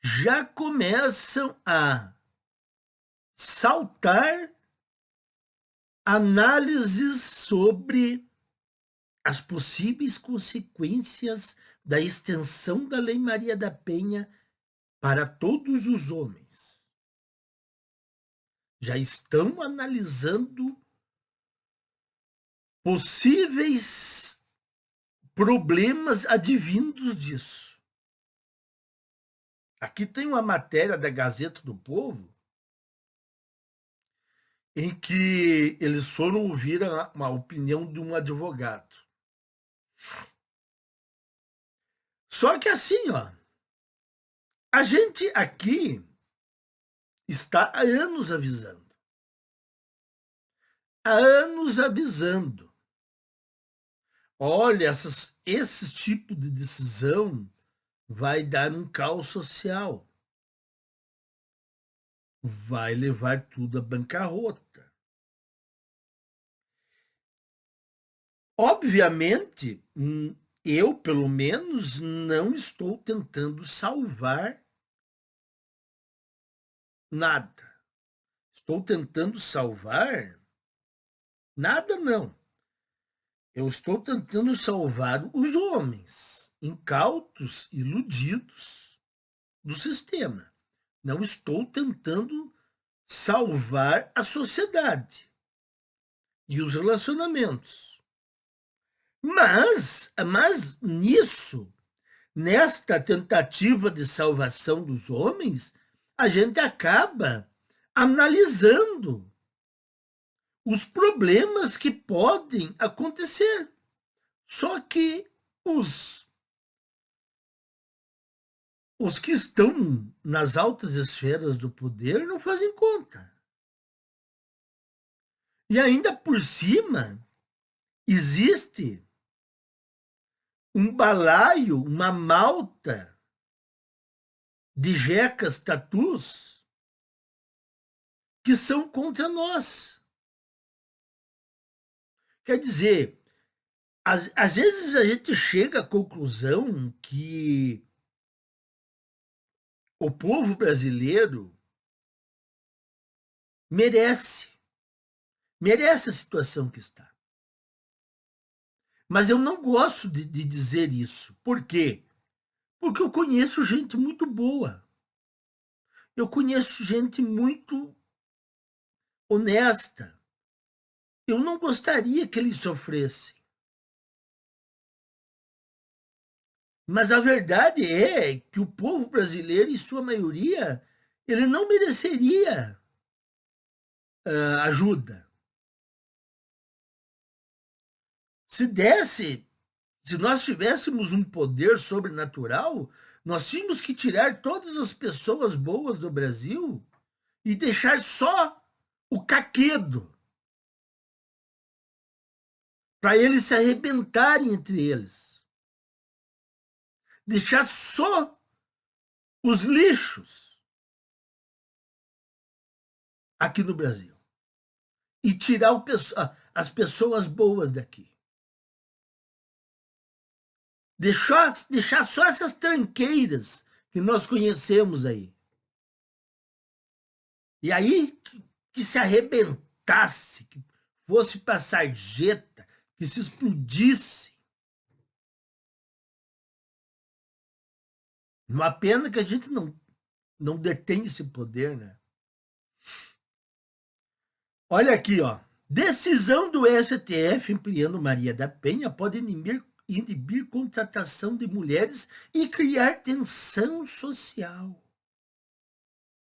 já começam a saltar análises sobre as possíveis consequências da extensão da Lei Maria da Penha para todos os homens. Já estão analisando possíveis problemas advindos disso. Aqui tem uma matéria da Gazeta do Povo em que eles foram ouvir uma opinião de um advogado. Só que assim, ó, a gente aqui está há anos avisando. Há anos avisando. Olha, esse tipo de decisão vai dar um caos social. Vai levar tudo à bancarrota. Obviamente, eu, pelo menos, não estou tentando salvar nada. Estou tentando salvar nada, não. Eu estou tentando salvar os homens incautos, iludidos do sistema. Não estou tentando salvar a sociedade e os relacionamentos. Mas nisso, nesta tentativa de salvação dos homens, a gente acaba analisando os problemas que podem acontecer. Só que os que estão nas altas esferas do poder não fazem conta. E ainda por cima, existe um balaio, uma malta de jecas tatus que são contra nós. Quer dizer, às vezes a gente chega à conclusão que o povo brasileiro merece a situação que está. Mas eu não gosto de dizer isso. Por quê? Porque eu conheço gente muito boa. Eu conheço gente muito honesta. Eu não gostaria que eles sofressem. Mas a verdade é que o povo brasileiro, em sua maioria, ele não mereceria ajuda. Se nós tivéssemos um poder sobrenatural, nós tínhamos que tirar todas as pessoas boas do Brasil e deixar só o caquedo, para eles se arrebentarem entre eles. Deixar só os lixos aqui no Brasil e tirar as pessoas boas daqui. Deixar só essas tranqueiras que nós conhecemos aí. E aí que se arrebentasse, que fosse para sarjeta, que se explodisse. Uma pena que a gente não detém esse poder, né? Olha aqui, ó. Decisão do STF ampliando Maria da Penha pode inibir contratação de mulheres e criar tensão social.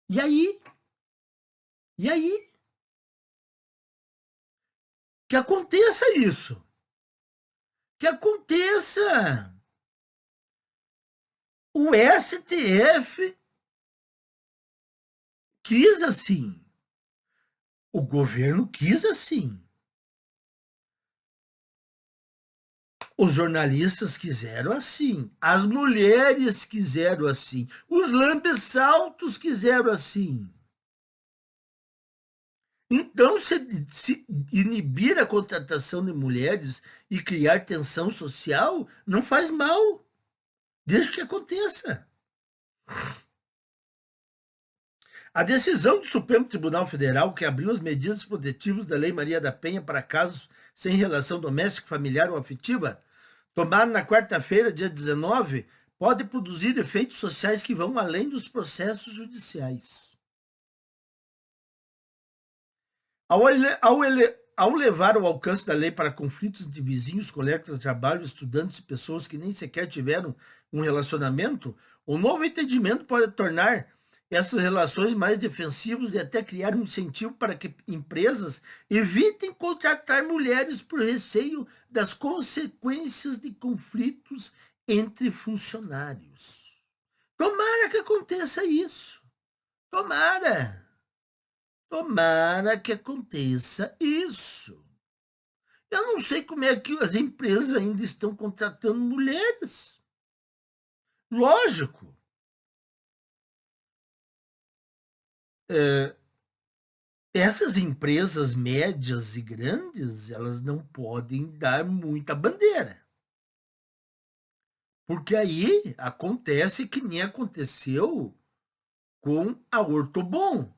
E aí? E aí? Que aconteça isso. Que aconteça. O STF quis assim. O governo quis assim. Os jornalistas quiseram assim. As mulheres quiseram assim. Os lambesaltos quiseram assim. Então, se inibir a contratação de mulheres e criar tensão social, não faz mal. Deixa que aconteça. A decisão do Supremo Tribunal Federal, que abriu as medidas protetivas da Lei Maria da Penha para casos sem relação doméstica, familiar ou afetiva, tomada na quarta-feira, dia 19, pode produzir efeitos sociais que vão além dos processos judiciais. Ao levar o alcance da lei para conflitos entre vizinhos, colegas de trabalho, estudantes e pessoas que nem sequer tiveram um relacionamento, o novo entendimento pode tornar essas relações mais defensivas e até criar um incentivo para que empresas evitem contratar mulheres por receio das consequências de conflitos entre funcionários. Tomara que aconteça isso. Tomara. Tomara que aconteça isso. Eu não sei como é que as empresas ainda estão contratando mulheres. Lógico. Essas empresas médias e grandes, elas não podem dar muita bandeira. Porque aí acontece que nem aconteceu com a Ortobon.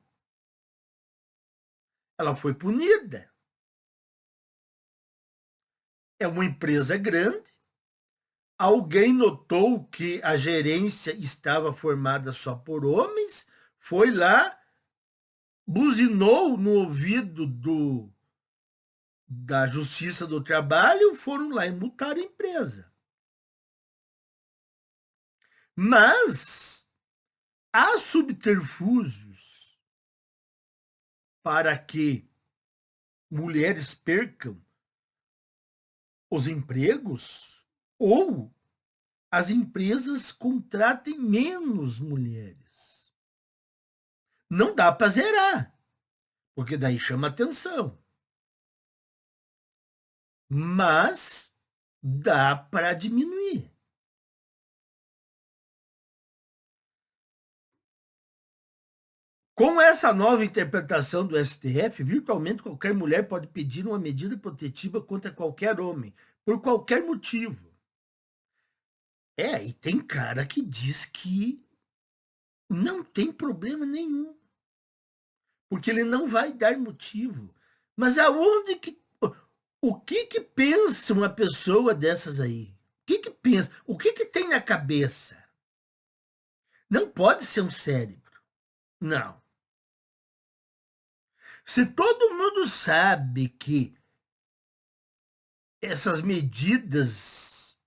Ela foi punida. É uma empresa grande. Alguém notou que a gerência estava formada só por homens, foi lá, buzinou no ouvido da Justiça do Trabalho, foram lá e multaram a empresa. Mas há subterfúgios para que mulheres percam os empregos ou as empresas contratem menos mulheres. Não dá para zerar, porque daí chama atenção. Mas dá para diminuir. Com essa nova interpretação do STF, virtualmente qualquer mulher pode pedir uma medida protetiva contra qualquer homem, por qualquer motivo. E tem cara que diz que não tem problema nenhum, porque ele não vai dar motivo. Mas aonde que... O que pensa uma pessoa dessas aí? O que pensa? O que tem na cabeça? Não pode ser um cérebro. Não. Se todo mundo sabe que essas medidas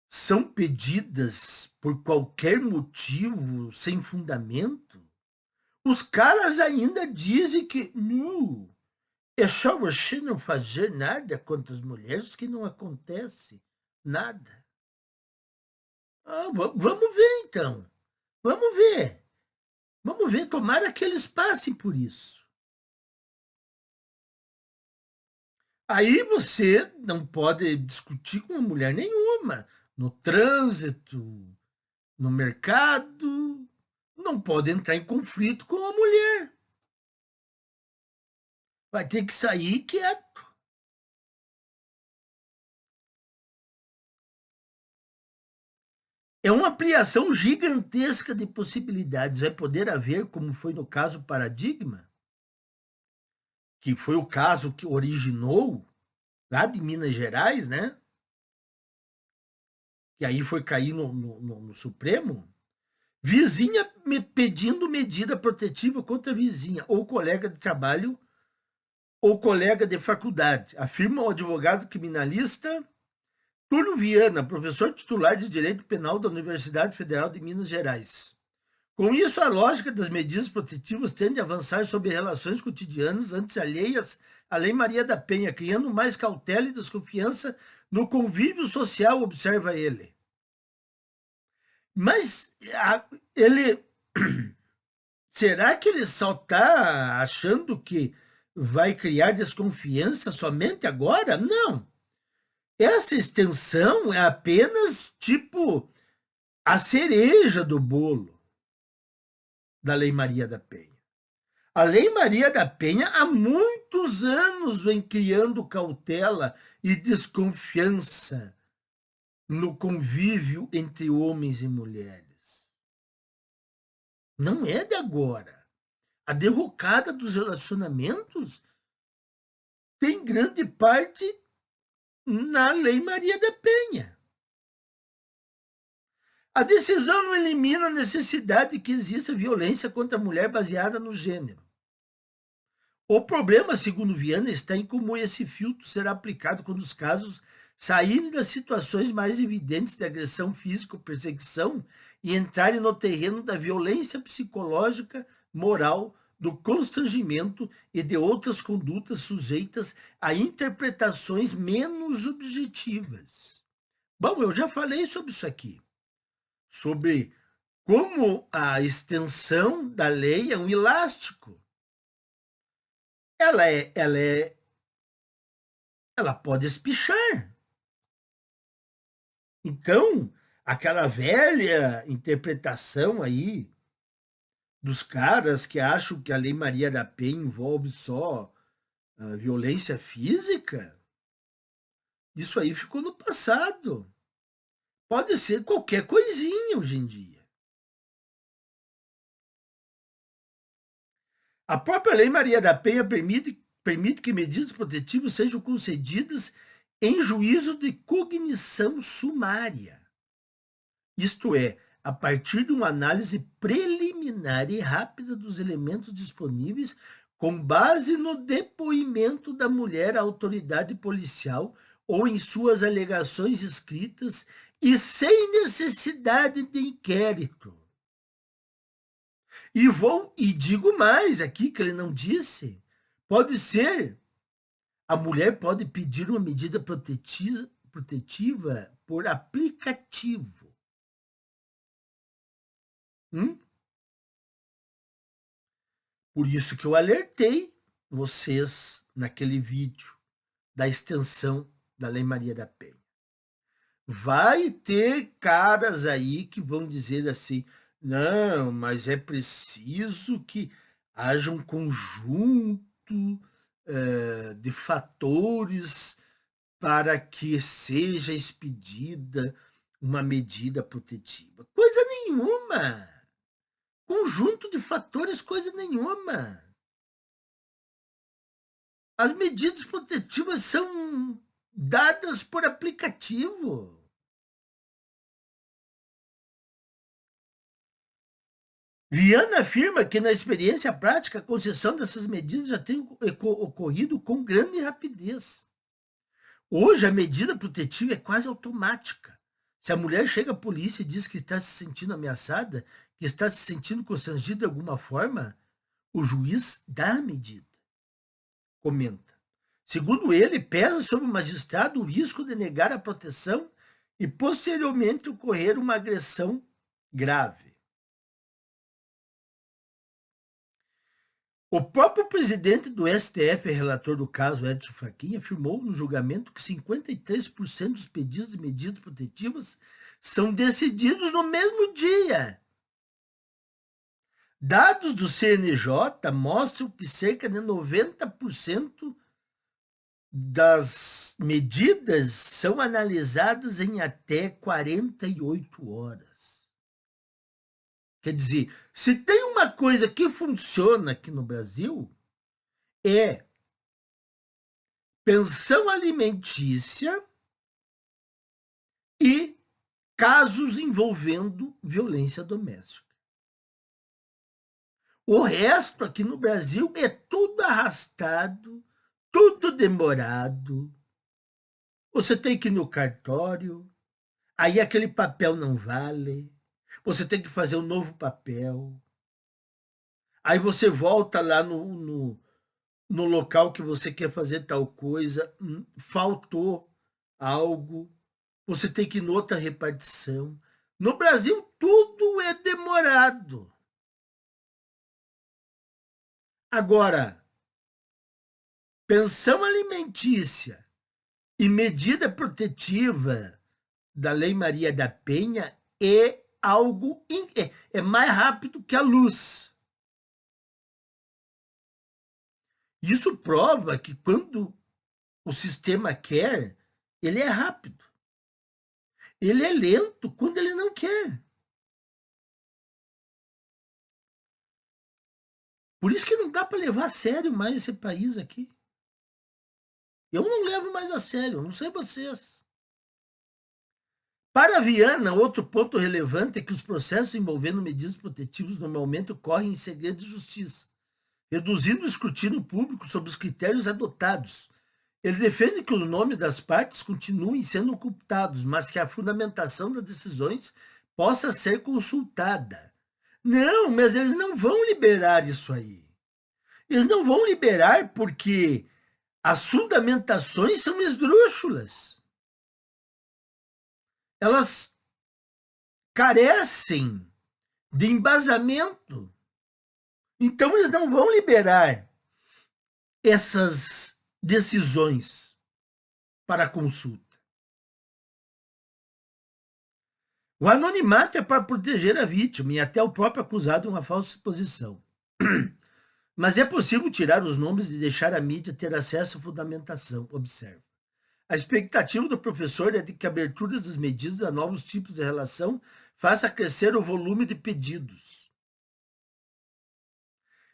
são pedidas por qualquer motivo, sem fundamento, os caras ainda dizem que não, é só você não fazer nada contra as mulheres que não acontece nada. Vamos ver, então. Vamos ver. Vamos ver, tomara que eles passem por isso. Aí você não pode discutir com mulher nenhuma. No trânsito, no mercado, não pode entrar em conflito com a mulher. Vai ter que sair quieto. É uma ampliação gigantesca de possibilidades. Vai poder haver, como foi no caso Paradigma, que foi o caso que originou lá de Minas Gerais, né? Que aí foi cair no Supremo. Vizinha me pedindo medida protetiva contra a vizinha, ou colega de trabalho, ou colega de faculdade, afirma o advogado criminalista Túlio Viana, professor titular de Direito Penal da Universidade Federal de Minas Gerais. Com isso, a lógica das medidas protetivas tende a avançar sobre relações cotidianas antes alheias à Lei Maria da Penha, criando mais cautela e desconfiança no convívio social, observa ele. Mas ele... Será que ele só está achando que vai criar desconfiança somente agora? Não. Essa extensão é apenas, tipo, a cereja do bolo da Lei Maria da Penha. A Lei Maria da Penha há muitos anos vem criando cautela e desconfiança no convívio entre homens e mulheres. Não é de agora. A derrocada dos relacionamentos tem grande parte na Lei Maria da Penha. A decisão não elimina a necessidade de que exista violência contra a mulher baseada no gênero. O problema, segundo Viana, está em como esse filtro será aplicado quando os casos saírem das situações mais evidentes de agressão física ou perseguição e entrarem no terreno da violência psicológica, moral, do constrangimento e de outras condutas sujeitas a interpretações menos objetivas. Bom, eu já falei sobre isso aqui, sobre como a extensão da lei é um elástico. Ela pode espichar. Então, aquela velha interpretação aí dos caras que acham que a Lei Maria da Penha envolve só violência física, isso aí ficou no passado. Pode ser qualquer coisinha hoje em dia. A própria Lei Maria da Penha permite que medidas protetivas sejam concedidas em juízo de cognição sumária. Isto é, a partir de uma análise preliminar e rápida dos elementos disponíveis, com base no depoimento da mulher à autoridade policial ou em suas alegações escritas e sem necessidade de inquérito. E digo mais aqui que ele não disse, pode ser, a mulher pode pedir uma medida protetiva por aplicativo. Por isso que eu alertei vocês naquele vídeo da extensão da Lei Maria da Penha. Vai ter caras aí que vão dizer assim, não, mas é preciso que haja um conjunto de fatores para que seja expedida uma medida protetiva. Coisa nenhuma! Conjunto de fatores, coisa nenhuma. As medidas protetivas são dadas por aplicativo. Viana afirma que, na experiência prática, a concessão dessas medidas já tem ocorrido com grande rapidez. Hoje, a medida protetiva é quase automática. Se a mulher chega à polícia e diz que está se sentindo ameaçada, que está se sentindo constrangida de alguma forma, o juiz dá a medida. Comenta. Segundo ele, pesa sobre o magistrado o risco de negar a proteção e, posteriormente, ocorrer uma agressão grave. O próprio presidente do STF, relator do caso, Edson Fachin, afirmou no julgamento que 53% dos pedidos de medidas protetivas são decididos no mesmo dia. Dados do CNJ mostram que cerca de 90% das medidas são analisadas em até 48 horas. Quer dizer, se tem uma coisa que funciona aqui no Brasil, é pensão alimentícia e casos envolvendo violência doméstica. O resto aqui no Brasil é tudo arrastado, tudo demorado. Você tem que ir no cartório, aí aquele papel não vale, você tem que fazer um novo papel. Aí você volta lá no local que você quer fazer tal coisa, faltou algo, você tem que ir noutra repartição. No Brasil, tudo é demorado. Agora, pensão alimentícia e medida protetiva da Lei Maria da Penha é algo é mais rápido que a luz. Isso prova que quando o sistema quer, ele é rápido. Ele é lento quando ele não quer. Por isso que não dá para levar a sério mais esse país aqui. Eu não levo mais a sério, não sei vocês. Para a Viana, outro ponto relevante é que os processos envolvendo medidas protetivas normalmente ocorrem em segredo de justiça, reduzindo o escrutínio público sobre os critérios adotados. Ele defende que o nome das partes continuem sendo ocultados, mas que a fundamentação das decisões possa ser consultada. Não, mas eles não vão liberar isso aí. Eles não vão liberar porque as fundamentações são esdrúxulas. Elas carecem de embasamento. Então, eles não vão liberar essas decisões para consulta. O anonimato é para proteger a vítima e até o próprio acusado de uma falsa exposição. Mas é possível tirar os nomes e deixar a mídia ter acesso à fundamentação, observa. A expectativa do professor é de que a abertura das medidas a novos tipos de relação faça crescer o volume de pedidos.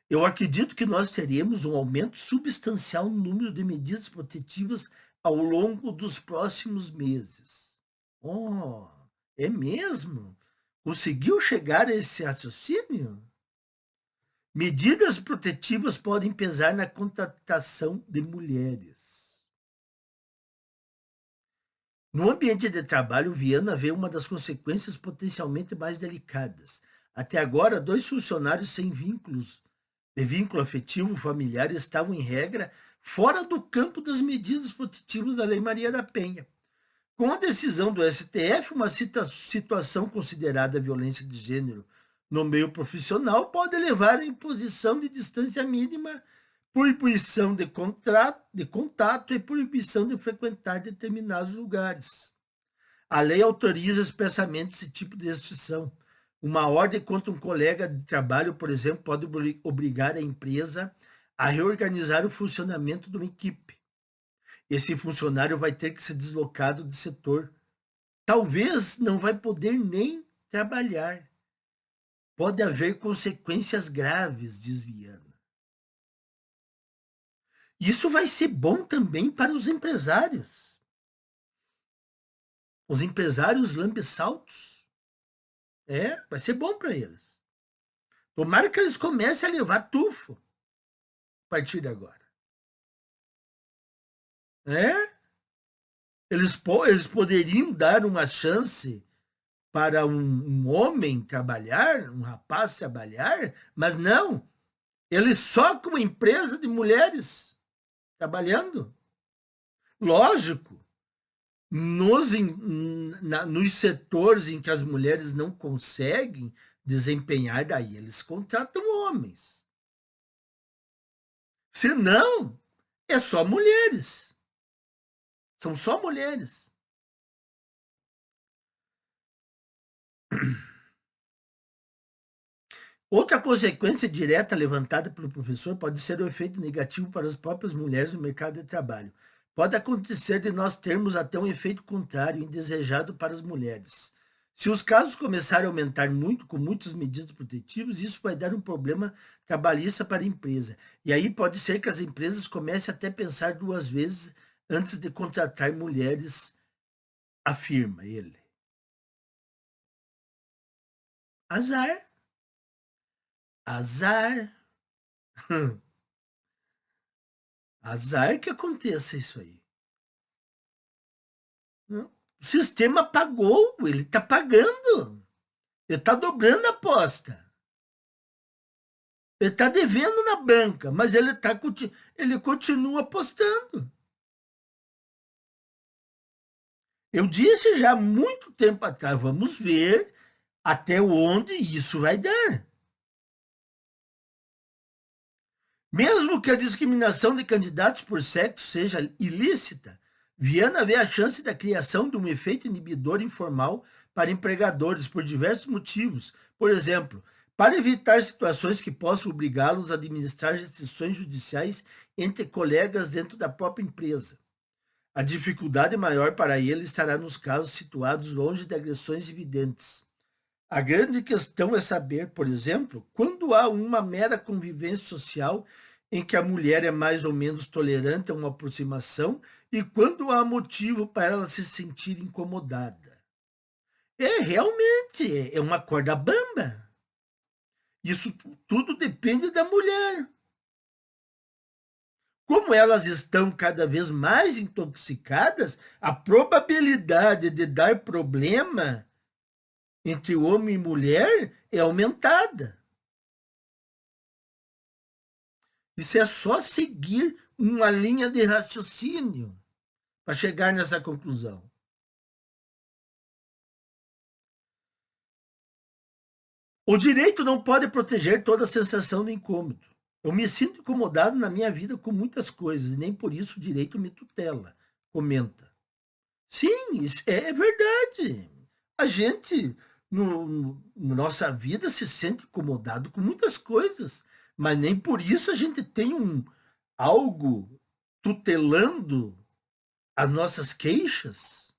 Eu acredito que nós teremos um aumento substancial no número de medidas protetivas ao longo dos próximos meses. Oh, é mesmo? Conseguiu chegar a esse raciocínio? Medidas protetivas podem pesar na contratação de mulheres. No ambiente de trabalho, Viana vê uma das consequências potencialmente mais delicadas. Até agora, 2 funcionários sem vínculo afetivo familiar estavam, em regra, fora do campo das medidas protetivas da Lei Maria da Penha. Com a decisão do STF, uma situação considerada violência de gênero no meio profissional pode levar à imposição de distância mínima, proibição de contato e proibição de frequentar determinados lugares. A lei autoriza expressamente esse tipo de restrição. Uma ordem contra um colega de trabalho, por exemplo, pode obrigar a empresa a reorganizar o funcionamento de uma equipe. Esse funcionário vai ter que ser deslocado do setor. Talvez não vai poder nem trabalhar. Pode haver consequências graves, diz Viana. Isso vai ser bom também para os empresários. Os empresários lambe-saltos. Vai ser bom para eles. Tomara que eles comecem a levar tufo a partir de agora. Eles poderiam dar uma chance para um homem trabalhar, um rapaz trabalhar, mas não. Eles só com uma empresa de mulheres trabalhando. Lógico, nos setores em que as mulheres não conseguem desempenhar, daí eles contratam homens. Se não, é só mulheres. São só mulheres. Outra consequência direta levantada pelo professor pode ser o efeito negativo para as próprias mulheres no mercado de trabalho. Pode acontecer de nós termos até um efeito contrário, indesejado para as mulheres. Se os casos começarem a aumentar muito, com muitas medidas protetivas, isso vai dar um problema trabalhista para a empresa. E aí pode ser que as empresas comecem até a pensar 2 vezes antes de contratar mulheres, afirma ele. Azar. Azar. Azar que aconteça isso aí. O sistema pagou, ele está pagando. Ele está dobrando a aposta. Ele está devendo na banca, mas ele continua apostando. Eu disse já há muito tempo atrás, vamos ver até onde isso vai dar. Mesmo que a discriminação de candidatos por sexo seja ilícita, Viana vê a chance da criação de um efeito inibidor informal para empregadores por diversos motivos. Por exemplo, para evitar situações que possam obrigá-los a administrar restrições judiciais entre colegas dentro da própria empresa. A dificuldade maior para ele estará nos casos situados longe de agressões evidentes. A grande questão é saber, por exemplo, quando há uma mera convivência social em que a mulher é mais ou menos tolerante a uma aproximação e quando há motivo para ela se sentir incomodada. É realmente, é uma corda bamba. Isso tudo depende da mulher. Como elas estão cada vez mais intoxicadas, a probabilidade de dar problema entre homem e mulher é aumentada. Isso é só seguir uma linha de raciocínio para chegar nessa conclusão. O direito não pode proteger toda a sensação do incômodo. Eu me sinto incomodado na minha vida com muitas coisas, e nem por isso o direito me tutela, comenta. Sim, isso é verdade. A gente, na nossa vida, se sente incomodado com muitas coisas, mas nem por isso a gente tem algo tutelando as nossas queixas.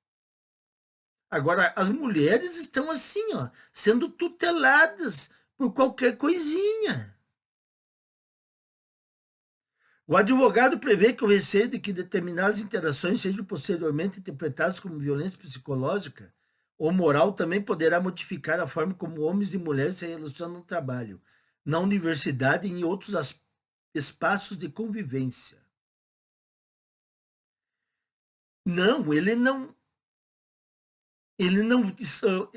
Agora, as mulheres estão assim, ó, sendo tuteladas por qualquer coisinha. O advogado prevê que o receio de que determinadas interações sejam posteriormente interpretadas como violência psicológica ou moral também poderá modificar a forma como homens e mulheres se relacionam no trabalho, na universidade e em outros espaços de convivência. Não,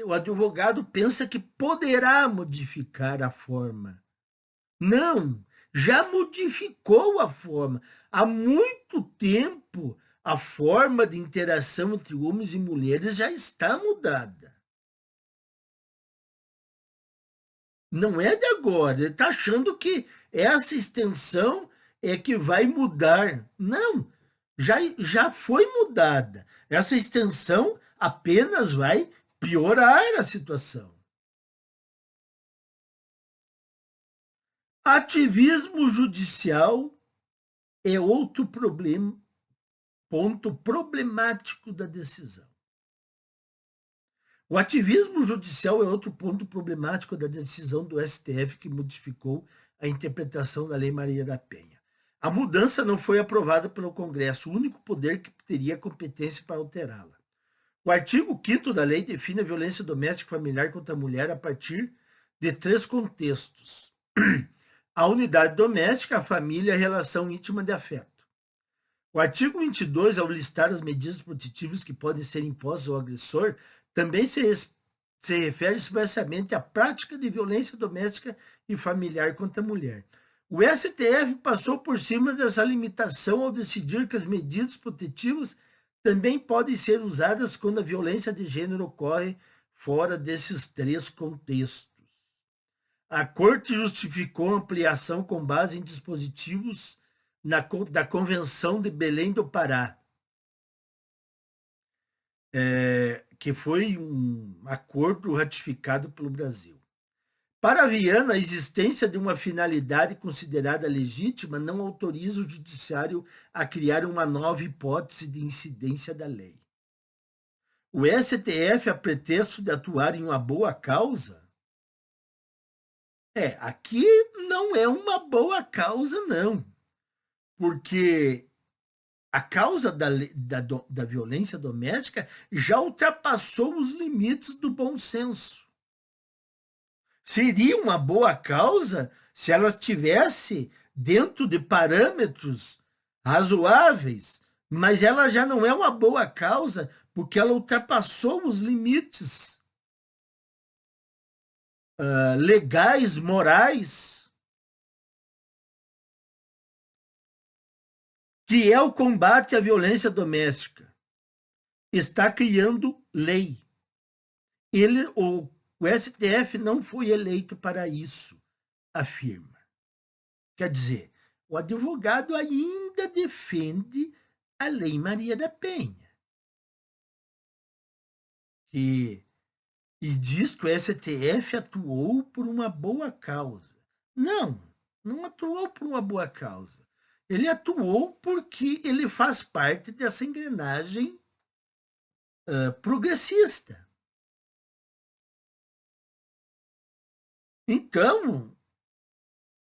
o advogado pensa que poderá modificar a forma. Não, já modificou a forma. Há muito tempo, a forma de interação entre homens e mulheres já está mudada. Não é de agora. Ele está achando que essa extensão é que vai mudar. Não, já foi mudada. Essa extensão apenas vai piorar a situação. Ativismo judicial é outro problema, ponto problemático da decisão. O ativismo judicial é outro ponto problemático da decisão do STF que modificou a interpretação da Lei Maria da Penha. A mudança não foi aprovada pelo Congresso, o único poder que teria competência para alterá-la. O artigo 5º da lei define a violência doméstica e familiar contra a mulher a partir de 3 contextos: a unidade doméstica, a família e a relação íntima de afeto. O artigo 22, ao listar as medidas protetivas que podem ser impostas ao agressor, também se refere expressamente à prática de violência doméstica e familiar contra a mulher. O STF passou por cima dessa limitação ao decidir que as medidas protetivas também podem ser usadas quando a violência de gênero ocorre fora desses 3 contextos. A Corte justificou a ampliação com base em dispositivos da Convenção de Belém do Pará, que foi um acordo ratificado pelo Brasil. Para Viana, a existência de uma finalidade considerada legítima não autoriza o judiciário a criar uma nova hipótese de incidência da lei. O STF, a pretexto de atuar em uma boa causa, aqui não é uma boa causa, não, porque a causa da violência doméstica já ultrapassou os limites do bom senso. Seria uma boa causa se ela estivesse dentro de parâmetros razoáveis, mas ela já não é uma boa causa porque ela ultrapassou os limites legais, morais, que é o combate à violência doméstica. Está criando lei. O STF não foi eleito para isso, afirma. Quer dizer, o advogado ainda defende a Lei Maria da Penha. E diz que o STF atuou por uma boa causa. Não atuou por uma boa causa. Ele atuou porque ele faz parte dessa engrenagem progressista. Então,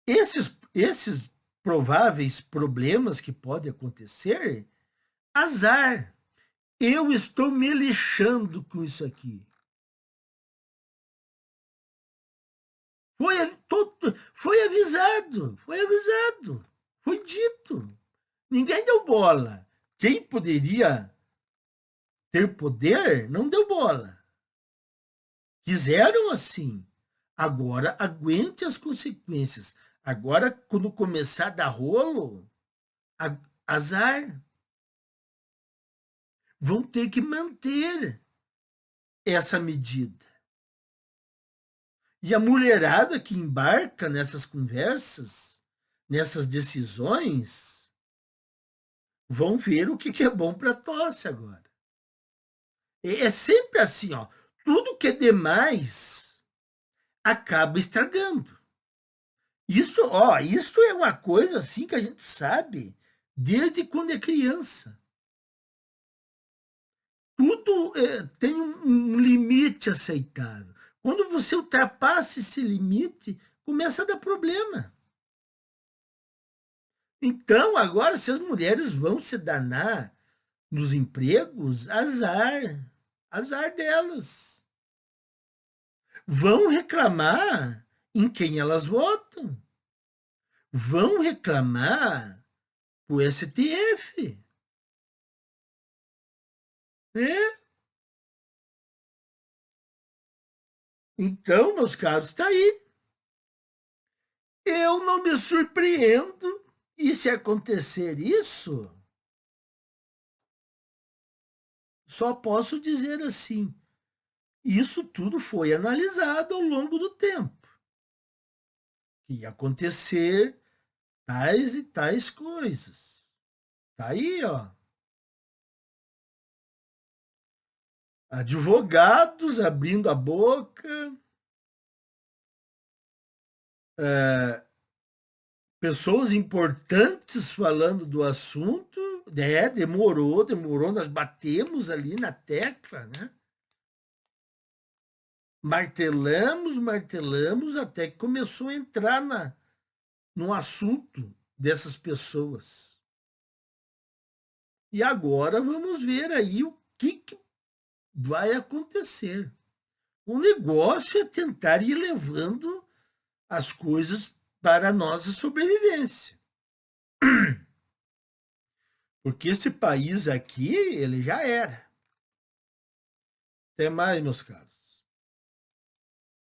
esses prováveis problemas que podem acontecer, azar. Eu estou me lixando com isso aqui. Foi avisado, foi dito. Ninguém deu bola. Quem poderia ter poder não deu bola. Quiseram assim. Agora aguente as consequências. Agora, quando começar a dar rolo, azar. Vão ter que manter essa medida. E a mulherada que embarca nessas conversas, nessas decisões, vão ver o que é bom para tosse agora. É sempre assim, ó. Tudo que é demais acaba estragando. Isso é uma coisa assim que a gente sabe desde quando é criança. Tudo tem um limite aceitável. Quando você ultrapassa esse limite, começa a dar problema. Então, agora, se as mulheres vão se danar nos empregos, azar delas. Vão reclamar em quem elas votam. Vão reclamar o STF. É. Então, meus caros, está aí. Eu não me surpreendo. E se acontecer isso, só posso dizer assim: isso tudo foi analisado ao longo do tempo. Que ia acontecer tais e tais coisas. Tá aí, ó. Advogados abrindo a boca, pessoas importantes falando do assunto, demorou, nós batemos ali na tecla, né? Martelamos, até que começou a entrar no assunto dessas pessoas. E agora vamos ver aí o que vai acontecer. O negócio é tentar ir levando as coisas para a nossa sobrevivência. Porque esse país aqui, ele já era. Até mais, meus caros.